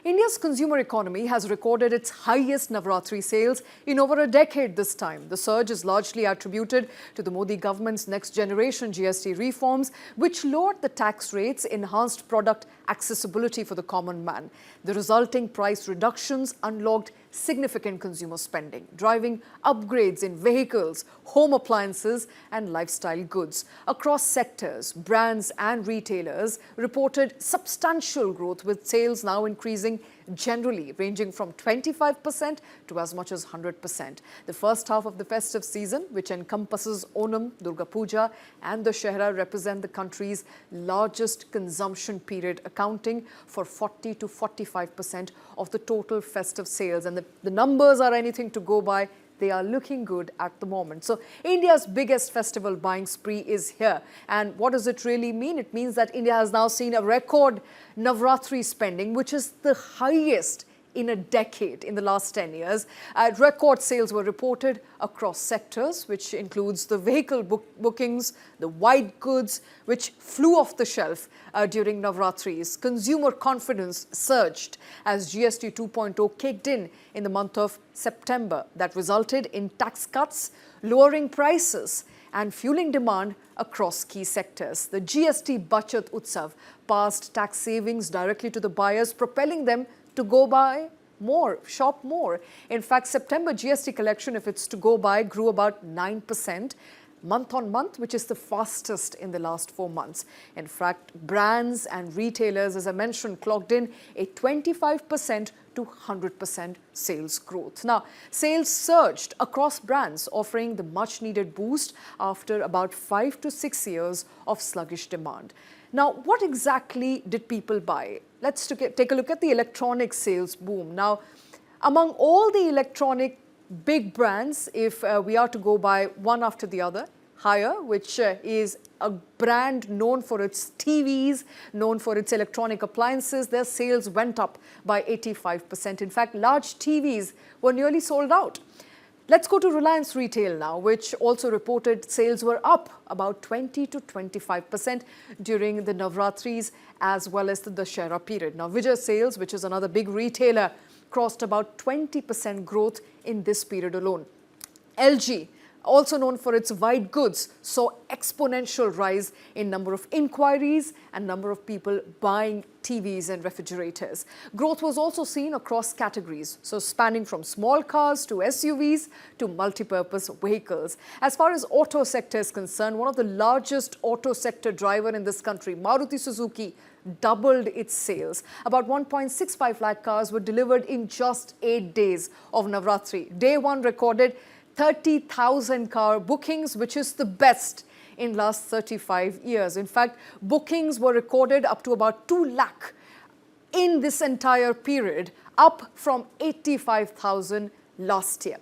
India's consumer economy has recorded its highest Navratri sales in over a decade this time. The surge is largely attributed to the Modi government's next generation GST reforms, which lowered the tax rates, enhanced product accessibility for the common man. The resulting price reductions unlocked significant consumer spending, driving upgrades in vehicles, home appliances and lifestyle goods. Across sectors, brands and retailers reported substantial growth, with sales now increasing generally ranging from 25% to as much as 100%. The first half of the festive season, which encompasses Onam, Durga Puja and Dussehra, represent the country's largest consumption period, accounting for 40 to 45% of the total festive sales. And the numbers are anything to go by. They are looking good at the moment. So India's biggest festival buying spree is here. And what does it really mean? It means that India has now seen a record Navratri spending, which is the highest in a decade in the last 10 years. Record sales were reported across sectors, which includes the vehicle bookings, the white goods, which flew off the shelf during Navratris. Consumer confidence surged as GST 2.0 kicked in the month of September. That resulted in tax cuts, lowering prices and fueling demand across key sectors. The GST Bachat Utsav passed tax savings directly to the buyers, propelling them to go buy more, shop more. In fact, September GST collection, if it's to go by, grew about 9% month on month, which is the fastest in the last 4 months. In fact, brands and retailers, as I mentioned, clocked in a 25% to 100% sales growth. Now, sales surged across brands, offering the much needed boost after about 5 to 6 years of sluggish demand. Now, what exactly did people buy? Let's take a look at the electronic sales boom. Now, among all the electronic big brands, if we are to go by one after the other, Haier, which is a brand known for its TVs, known for its electronic appliances, their sales went up by 85%. In fact, large TVs were nearly sold out. Let's go to Reliance Retail now, which also reported sales were up about 20 to 25% during the Navratris as well as the Dussehra period. Now, Vijay sales, which is another big retailer, crossed about 20% growth in this period alone. LG, also known for its white goods, saw exponential rise in number of inquiries and number of people buying TVs and refrigerators. Growth was also seen across categories, so spanning from small cars to SUVs to multi-purpose vehicles. As far as auto sector is concerned, one of the largest auto sector driver in this country, Maruti Suzuki, doubled its sales. About 1.65 lakh cars were delivered in just 8 days of Navratri. Day one recorded 30,000 car bookings, which is the best in last 35 years. In fact, bookings were recorded up to about 2 lakh in this entire period, up from 85,000 last year.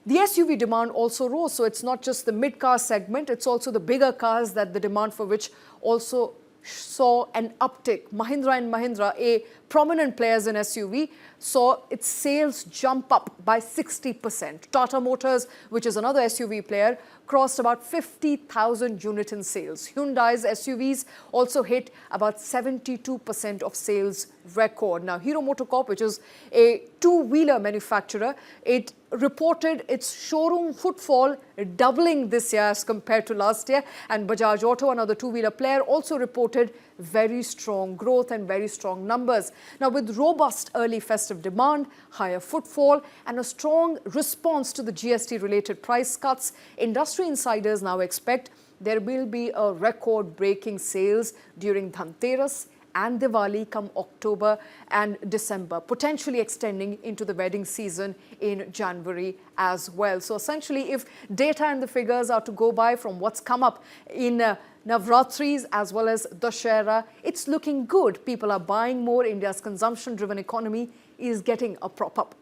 The SUV demand also rose, so it's not just the mid-car segment, it's also the bigger cars that the demand for which also saw an uptick. Mahindra and Mahindra, a prominent players in SUV, saw its sales jump up by 60%. Tata Motors, which is another SUV player, crossed about 50,000 unit in sales. Hyundai's SUVs also hit about 72% of sales record. Now, Hero MotoCorp, which is a two-wheeler manufacturer, it reported its showroom footfall doubling this year as compared to last year. And Bajaj Auto, another two-wheeler player, also reported very strong growth and very strong numbers. Now, with robust early festive demand, higher footfall and a strong response to the GST-related price cuts, industry insiders now expect there will be a record-breaking sales during Dhanteras and Diwali come October and December, potentially extending into the wedding season in January as well. So essentially, if data and the figures are to go by from what's come up in Navratris as well as Dussehra, it's looking good. People are buying more. India's consumption-driven economy is getting a prop up.